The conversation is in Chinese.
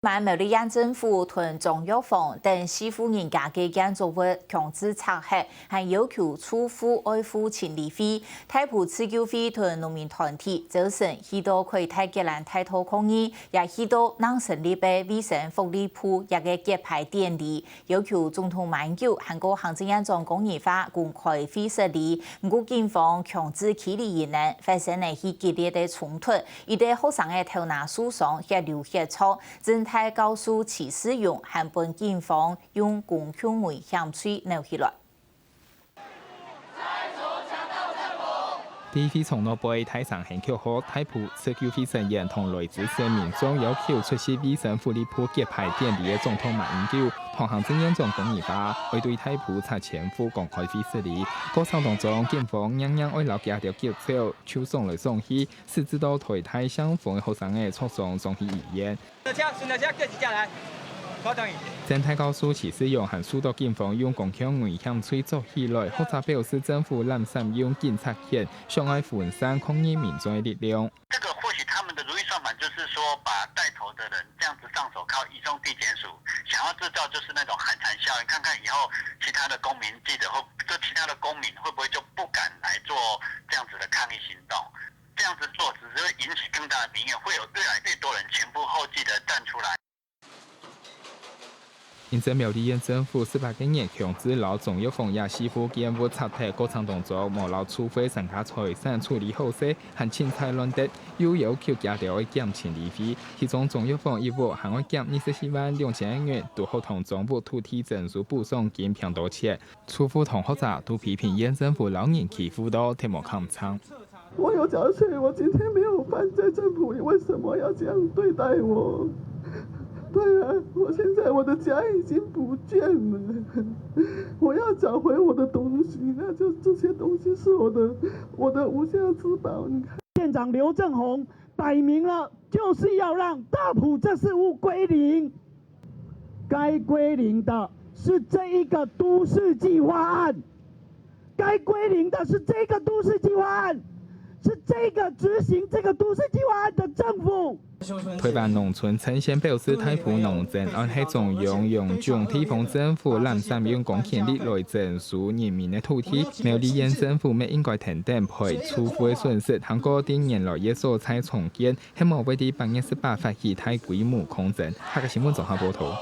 马美利亚政府同中药房等西方人家嘅建筑物强制拆卸，还要求储户爱付清理费。太埔刺救会同农民团体造成许多开泰吉兰太头抗议，也许多南成立嘅卫生福利部也嘅揭牌典礼，要求总统马英九韩国行政院长公益法公开会设立，不过警方强制起理人呢，发生了许激烈的冲突，一对学生嘅头拿受伤，血流血错，太告诉骑士用韩本警方用公共危险罪扭起来。第一批从诺贝泰上很口号，太埔刺救会成员同来自社民众要求出席卫生福利部揭牌典礼的总统马英九，同行政院长公益法会对太埔拆迁户公开会设立。过程当中，警方仍然为老家条叫走，手送来送去，甚至到台泰相逢的学生的撮送送去医院。正太告诉骑士用和许多警方用共享危险罪做起来，或者表示政府滥善用警察权，伤害分散抗议民众的力量。这个或许他们的如意算盘就是说，把带头的人这样子上手铐，移送地检署，想要制造就是那种寒蝉效应，看看以后其他的公民记者或其他的公民会不会就不敢来做这样子的抗议行动。这样子做只是会引起更大的民怨，会有越来越多人前仆后继的站出来。因此，苗栗县政府18个月强制老中药房也师傅建物拆卸过程当中，无老储费身家财产处理好势，和青菜乱跌，又要求家条的减清理费。其中中药房业务还会减24万2000元，都好同总部土地证书补偿金平多钱。储户同学者都批评县政府老人欺负到天幕抗争。我有缴税，我今天没有犯罪，政府你为什么要这样对待我？对啊，我现在我的家已经不见了，我要找回我的东西，那就这些东西是我的无价之宝。你看，县长刘正宏摆明了就是要让大埔这事物归零，该归零的是这一个都市计划案，该归零的是这个都市计划案，是这个执行这个都市计划案的政府。推办农村呈现表示太埔农政按系中央用种地方政府滥善用公权力来征收人民的土地，苗栗县政府咪应该停定赔储户的损失，通过啲年来嘅所采重建，希望为啲8月18发起大规模抗争。下个新闻综合报道。